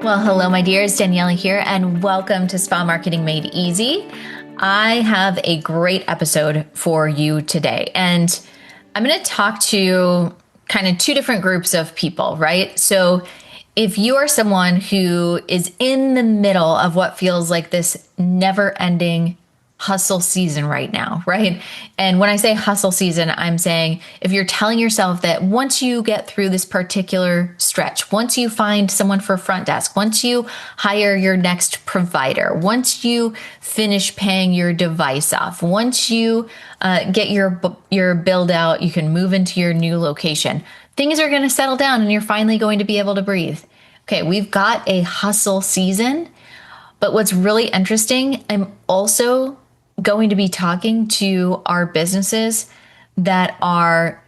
Well, hello, my dears. Daniela here, and welcome to Spa Marketing Made Easy. I have a great episode for you today, and I'm going to talk to kind of two different groups of people, right? So if you are someone who is in the middle of what feels like this never-ending hustle season right now, right? And when I say hustle season, I'm saying if you're telling yourself that once you get through this particular stretch, once you find someone for front desk, once you hire your next provider, once you finish paying your device off, once you get your build out, you can move into your new location, things are going to settle down and you're finally going to be able to breathe. Okay, we've got a hustle season, but what's really interesting, I'm also going to be talking to our businesses that are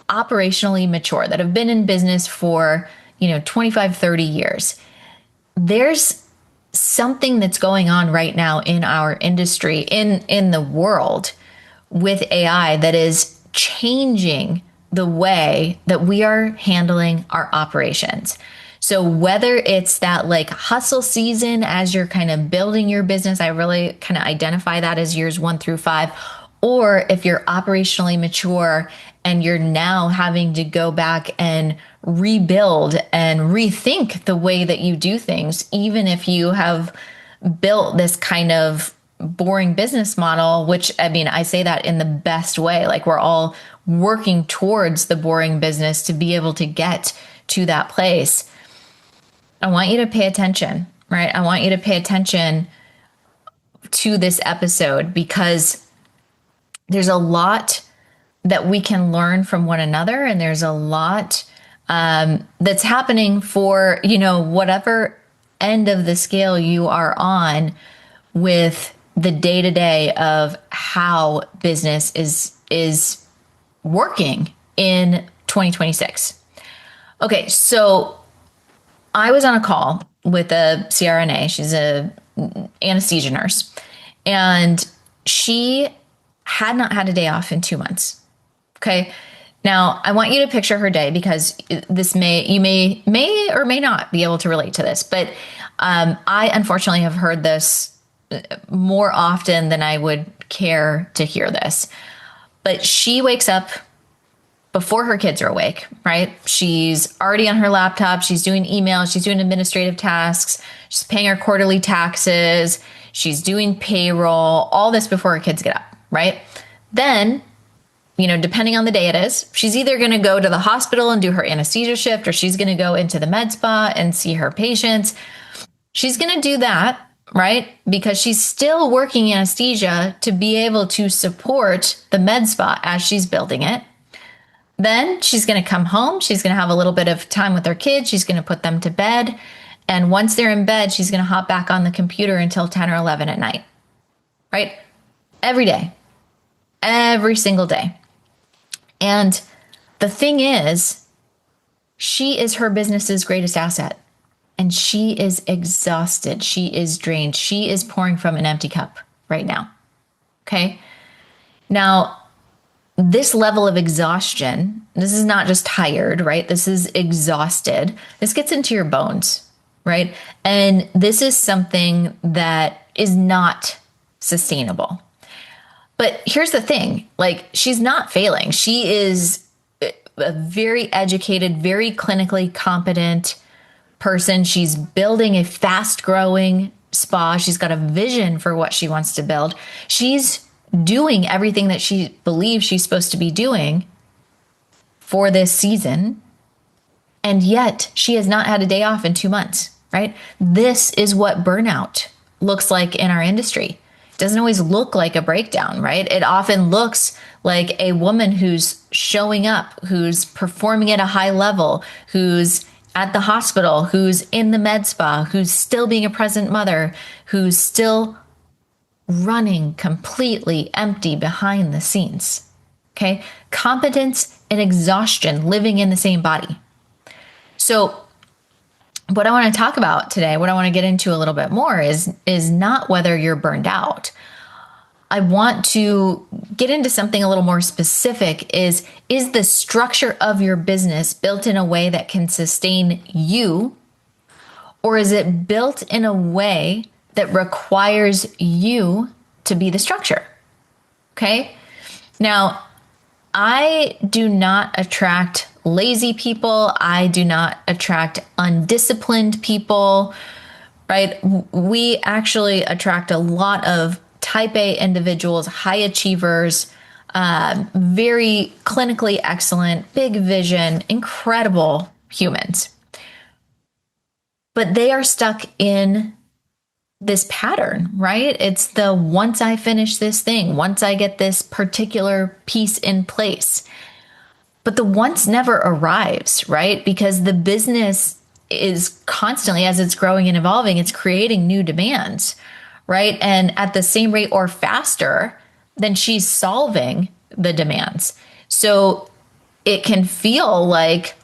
operationally mature, that have been in business for, 25, 30 years. There's something that's going on right now in our industry, in the world with AI that is changing the way that we are handling our operations. So whether it's that like hustle season as you're kind of building your business, I really kind of identify that as years 1 through 5, or if you're operationally mature and you're now having to go back and rebuild and rethink the way that you do things, even if you have built this kind of boring business model, which I say that in the best way, like we're all working towards the boring business to be able to get to that place. I want you to pay attention, right? I want you to pay attention to this episode because there's a lot that we can learn from one another. And there's a lot that's happening for, whatever end of the scale you are on with the day-to-day of how business is working in 2026. Okay, so I was on a call with a CRNA. She's a anesthesia nurse, and she had not had a day off in 2 months. Okay. Now I want you to picture her day because you may or may not be able to relate to this, but I unfortunately have heard this more often than I would care to hear this. But she wakes up before her kids are awake, right? She's already on her laptop. She's doing emails. She's doing administrative tasks. She's paying her quarterly taxes. She's doing payroll, all this before her kids get up, right? Then, depending on the day it is, she's either going to go to the hospital and do her anesthesia shift, or she's going to go into the med spa and see her patients. She's going to do that, right? Because she's still working anesthesia to be able to support the med spa as she's building it. Then she's going to come home. She's going to have a little bit of time with her kids. She's going to put them to bed. And once they're in bed, she's going to hop back on the computer until 10 or 11 at night, right? Every day, every single day. And the thing is, she is her business's greatest asset. And she is exhausted. She is drained. She is pouring from an empty cup right now. Okay. Now, this level of exhaustion, this is not just tired, right? This is exhausted. This gets into your bones, right? And this is something that is not sustainable. But here's the thing, like she's not failing. She is a very educated, very clinically competent person. She's building a fast growing spa. She's got a vision for what she wants to build. She's doing everything that she believes she's supposed to be doing for this season. And yet she has not had a day off in 2 months, right? This is what burnout looks like in our industry. It doesn't always look like a breakdown, right? It often looks like a woman who's showing up, who's performing at a high level, who's at the hospital, who's in the med spa, who's still being a present mother, who's still running completely empty behind the scenes. Okay. Competence and exhaustion living in the same body. So what I want to talk about today, what I want to get into a little bit more is not whether you're burned out. I want to get into something a little more specific is the structure of your business built in a way that can sustain you, Or is it built in a way that requires you to be the structure? Okay. Now, I do not attract lazy people. I do not attract undisciplined people, right? We actually attract a lot of type A individuals, high achievers, very clinically excellent, big vision, incredible humans. But they are stuck in this pattern, right? It's the once I finish this thing, once I get this particular piece in place. But the once never arrives, right? Because the business is constantly, as it's growing and evolving, it's creating new demands, right? And at the same rate or faster than she's solving the demands. So it can feel like,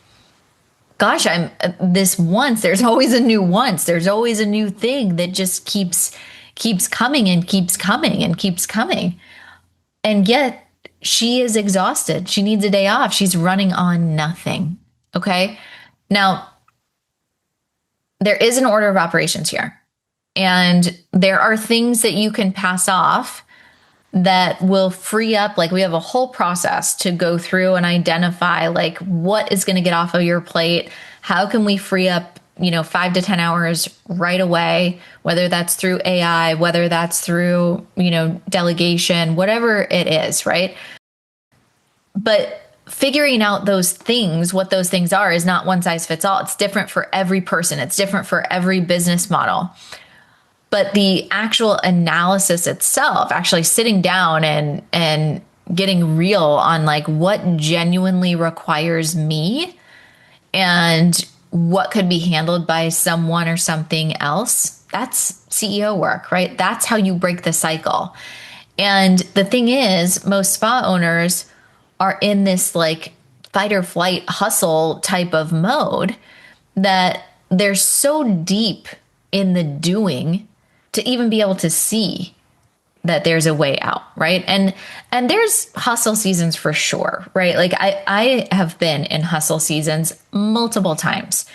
gosh, I'm this once, there's always a new once, there's always a new thing that just keeps coming and keeps coming and keeps coming. And yet she is exhausted. She needs a day off. She's running on nothing. Okay. Now, there is an order of operations here. And there are things that you can pass off that will free up. Like, we have a whole process to go through and identify, like, what is going to get off of your plate. How can we free up, 5 to 10 hours right away, whether that's through AI, whether that's through, delegation, whatever it is, right? But figuring out those things, what those things are, is not one size fits all. It's different for every person. It's different for every business model. But the actual analysis itself, actually sitting down and getting real on, like, what genuinely requires me and what could be handled by someone or something else, that's CEO work, right? That's how you break the cycle. And the thing is, most spa owners are in this, like, fight or flight hustle type of mode that they're so deep in the doing to even be able to see that there's a way out, right? And there's hustle seasons for sure, right? Like, I have been in hustle seasons multiple times.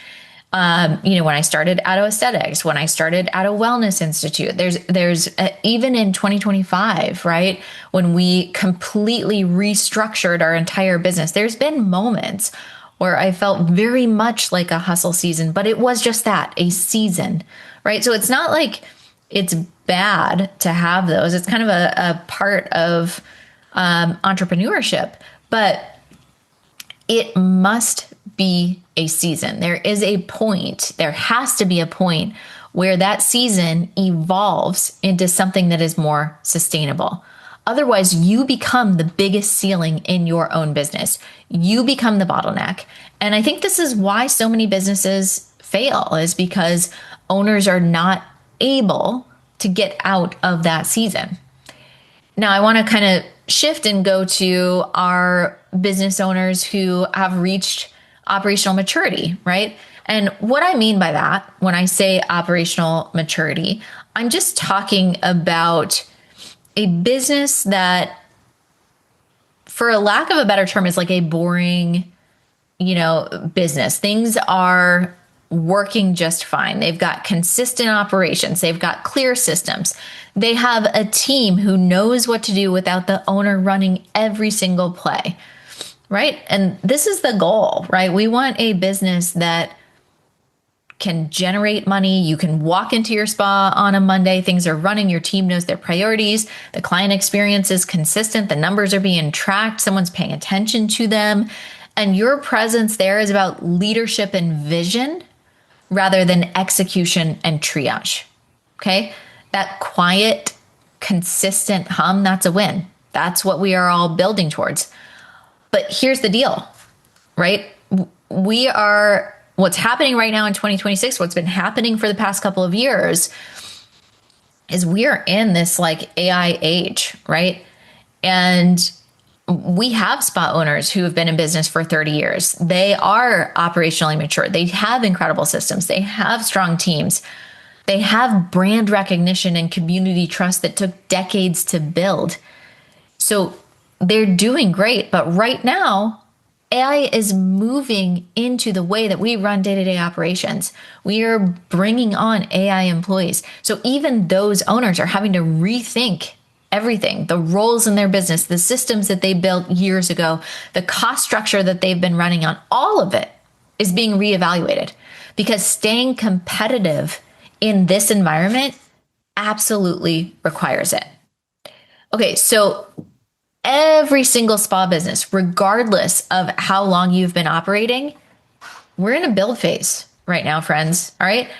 When I started Atto Aesthetics, when I started Atto Wellness Institute, there's even in 2025, right? When we completely restructured our entire business, there's been moments where I felt very much like a hustle season, but it was just that, a season, right? So it's not like it's bad to have those. It's kind of a part of entrepreneurship, but it must be a season. There is a point, there has to be a point where that season evolves into something that is more sustainable. Otherwise, you become the biggest ceiling in your own business. You become the bottleneck. And I think this is why so many businesses fail, is because owners are not able to get out of that season. Now, I want to kind of shift and go to our business owners who have reached operational maturity, right? And what I mean by that, when I say operational maturity, I'm just talking about a business that, for a lack of a better term, is like a boring, business. Things are working just fine. They've got consistent operations. They've got clear systems. They have a team who knows what to do without the owner running every single play, right? And this is the goal, right? We want a business that can generate money. You can walk into your spa on a Monday, things are running, your team knows their priorities, the client experience is consistent, the numbers are being tracked, someone's paying attention to them, and your presence there is about leadership and vision rather than execution and triage. Okay? That quiet, consistent hum, that's a win. That's what we are all building towards. But here's the deal, right? What's happening right now in 2026, what's been happening for the past couple of years, is we are in this, like, AI age, right? And we have spa owners who have been in business for 30 years. They are operationally mature. They have incredible systems. They have strong teams. They have brand recognition and community trust that took decades to build. So they're doing great. But right now, AI is moving into the way that we run day-to-day operations. We are bringing on AI employees. So even those owners are having to rethink everything, the roles in their business, the systems that they built years ago, the cost structure that they've been running on, all of it is being reevaluated because staying competitive in this environment absolutely requires it. Okay, so every single spa business, regardless of how long you've been operating, we're in a build phase right now, friends. All right.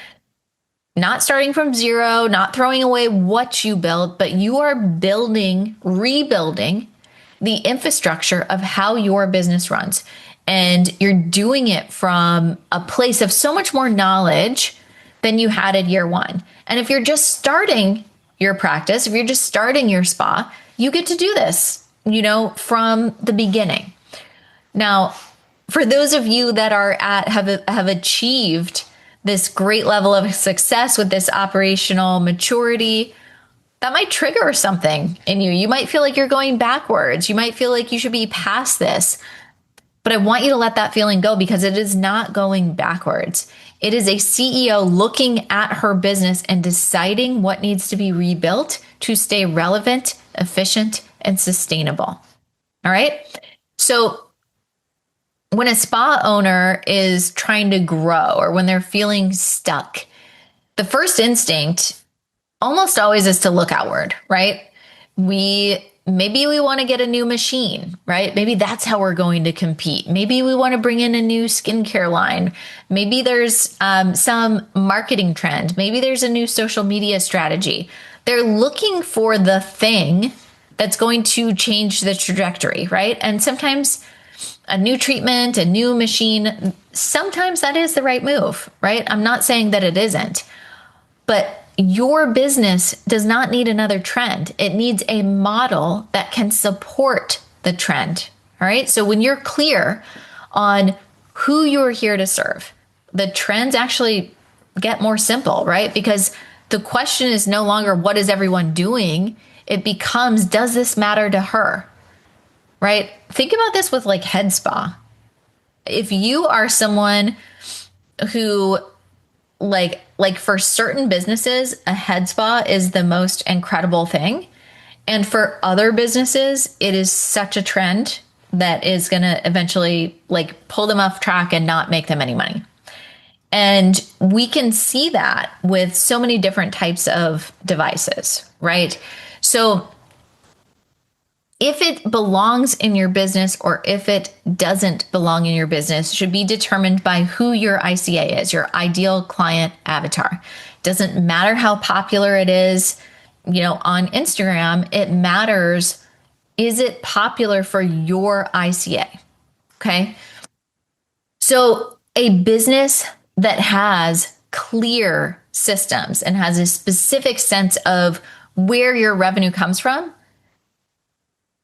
Not starting from zero, not throwing away what you built, but you are building, rebuilding the infrastructure of how your business runs. And you're doing it from a place of so much more knowledge than you had at year one. And if you're just starting your practice, if you're just starting your spa, you get to do this, from the beginning. Now, for those of you that are have achieved this great level of success with this operational maturity, that might trigger something in you. You might feel like you're going backwards. You might feel like you should be past this. But I want you to let that feeling go because it is not going backwards. It is a CEO looking at her business and deciding what needs to be rebuilt to stay relevant, efficient, and sustainable. All right. So when a spa owner is trying to grow or when they're feeling stuck, the first instinct almost always is to look outward, right? Maybe we want to get a new machine, right? Maybe that's how we're going to compete. Maybe we want to bring in a new skincare line. Maybe there's some marketing trend. Maybe there's a new social media strategy. They're looking for the thing that's going to change the trajectory, right? And sometimes a new treatment, a new machine, sometimes that is the right move, right? I'm not saying that it isn't, but your business does not need another trend. It needs a model that can support the trend. All right. So when you're clear on who you're here to serve, the trends actually get more simple, right? Because the question is no longer what is everyone doing? It becomes, does this matter to her? Right? Think about this with like head spa. If you are someone who like for certain businesses, a head spa is the most incredible thing. And for other businesses, it is such a trend that is going to eventually like pull them off track and not make them any money. And we can see that with so many different types of devices, right? So if it belongs in your business or if it doesn't belong in your business should be determined by who your ICA is, your ideal client avatar. Doesn't matter how popular it is, on Instagram, it matters. Is it popular for your ICA? Okay. So a business that has clear systems and has a specific sense of where your revenue comes from,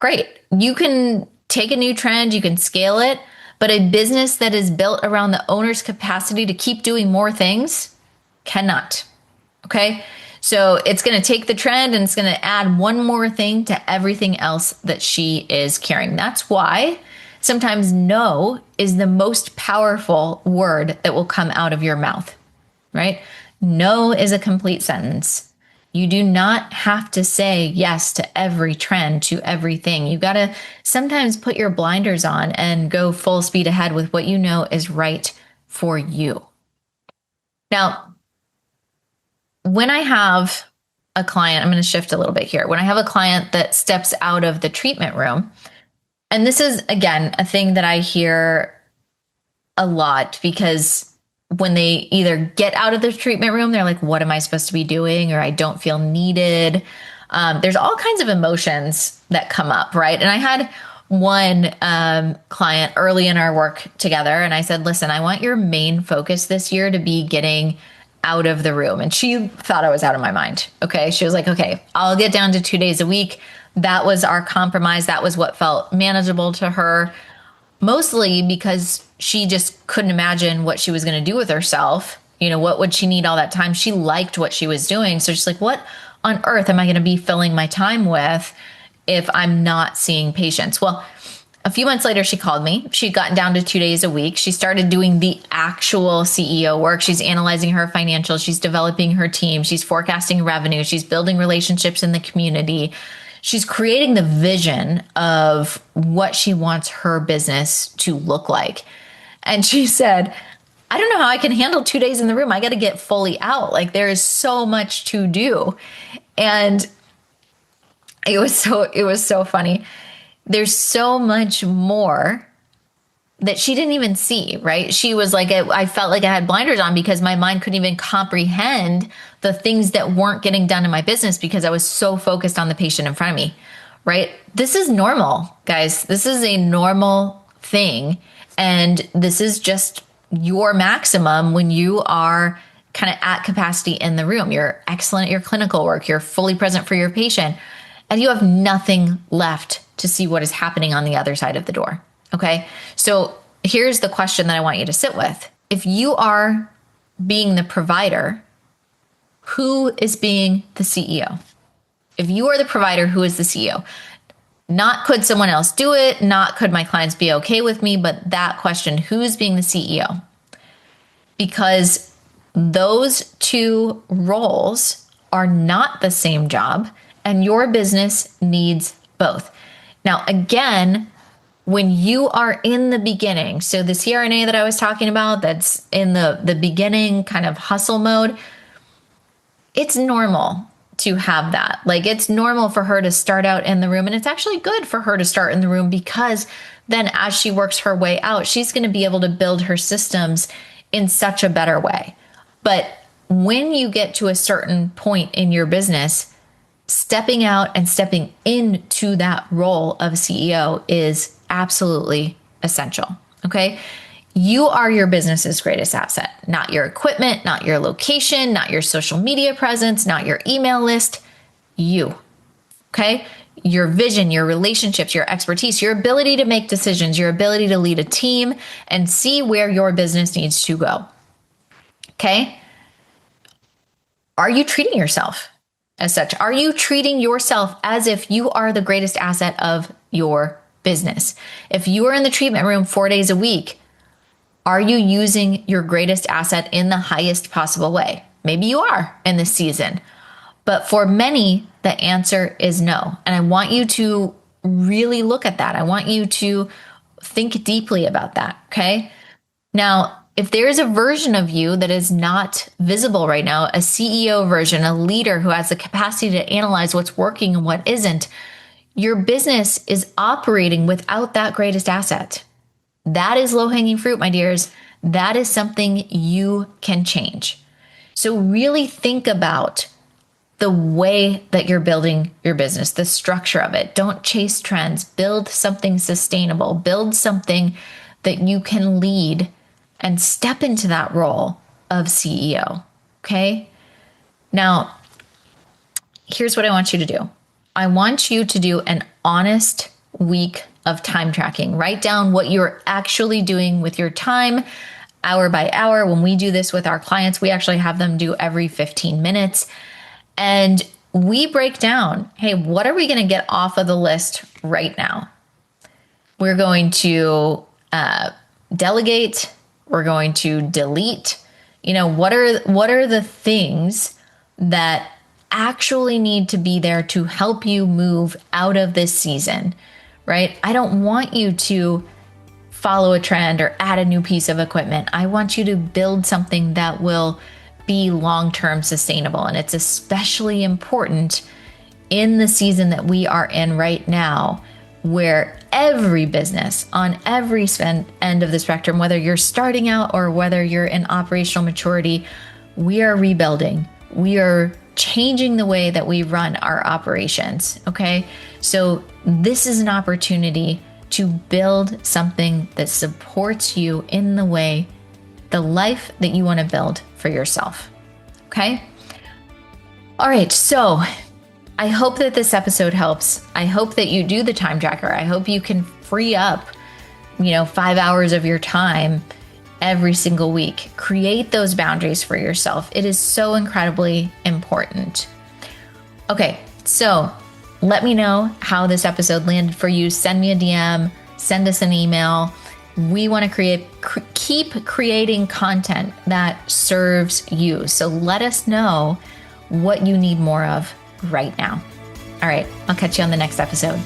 great. You can take a new trend, you can scale it, but a business that is built around the owner's capacity to keep doing more things cannot. Okay. So it's going to take the trend and it's going to add one more thing to everything else that she is carrying. That's why sometimes no is the most powerful word that will come out of your mouth, right? No is a complete sentence. You do not have to say yes to every trend, to everything. You got to sometimes put your blinders on and go full speed ahead with what you know is right for you. Now, when I have a client, I'm going to shift a little bit here. When I have a client that steps out of the treatment room, and this is, again, a thing that I hear a lot because when they either get out of the treatment room, they're like, what am I supposed to be doing? Or I don't feel needed. There's all kinds of emotions that come up, right? And I had one client early in our work together, and I said, listen, I want your main focus this year to be getting out of the room. And she thought I was out of my mind. Okay. She was like, okay, I'll get down to 2 days a week. That was our compromise. That was what felt manageable to her, mostly because she just couldn't imagine what she was going to do with herself. What would she need all that time? She liked what she was doing. So she's like, what on earth am I going to be filling my time with if I'm not seeing patients? Well, A few months later, she called me. She'd gotten down to 2 days a week. She started doing the actual CEO work. She's analyzing her financials. She's developing her team. She's forecasting revenue. She's building relationships in the community. She's creating the vision of what she wants her business to look like. And she said, I don't know how I can handle 2 days in the room. I got to get fully out. Like, there is so much to do. And it was so funny. There's so much more that she didn't even see, right? She was like, I felt like I had blinders on because my mind couldn't even comprehend the things that weren't getting done in my business because I was so focused on the patient in front of me, right? This is normal, guys. This is a normal thing. And this is just your maximum when you are kind of at capacity in the room. You're excellent at your clinical work. You're fully present for your patient. And you have nothing left to see what is happening on the other side of the door. Okay. So here's the question that I want you to sit with. If you are being the provider, who is being the CEO? If you are the provider, who is the CEO? Not could someone else do it? Not could my clients be okay with me? But that question, who's being the CEO? Because those two roles are not the same job, and your business needs both. Now, again, when you are in the beginning, so the CRNA that I was talking about, that's in the beginning kind of hustle mode, it's normal to have that. Like, it's normal for her to start out in the room, and it's actually good for her to start in the room because then as she works her way out, she's going to be able to build her systems in such a better way. But when you get to a certain point in your business, stepping out and stepping into that role of CEO is absolutely essential. Okay. You are your business's greatest asset, not your equipment, not your location, not your social media presence, not your email list, you. Okay. Your vision, your relationships, your expertise, your ability to make decisions, your ability to lead a team and see where your business needs to go. Okay. Are you treating yourself as such? Are you treating yourself as if you are the greatest asset of your business? If you are in the treatment room 4 days a week, are you using your greatest asset in the highest possible way? Maybe you are in this season, but for many, the answer is no. And I want you to really look at that. I want you to think deeply about that. Okay. Now, if there is a version of you that is not visible right now, a CEO version, a leader who has the capacity to analyze what's working and what isn't, your business is operating without that greatest asset. That is low-hanging fruit, my dears. That is something you can change. So really think about the way that you're building your business, the structure of it. Don't chase trends. Build something sustainable. Build something that you can lead and step into that role of CEO. Okay. Now, here's what I want you to do. I want you to do an honest week of time tracking. Write down what you're actually doing with your time, hour by hour. When we do this with our clients, we actually have them do every 15 minutes. And we break down, hey, what are we going to get off of the list right now? We're going to delegate. We're going to delete. What are the things that actually need to be there to help you move out of this season, right? I don't want you to follow a trend or add a new piece of equipment. I want you to build something that will be long-term sustainable. And it's especially important in the season that we are in right now, where every business on every end of the spectrum, whether you're starting out or whether you're in operational maturity, we are rebuilding. We are changing the way that we run our operations. Okay. So this is an opportunity to build something that supports you in the life that you want to build for yourself. Okay. All right. So I hope that this episode helps. I hope that you do the time tracker. I hope you can free up, 5 hours of your time every single week. Create those boundaries for yourself. It is so incredibly important. Okay, so let me know how this episode landed for you. Send me a DM, send us an email. We want to keep creating content that serves you. So let us know what you need more of right now. All right, I'll catch you on the next episode.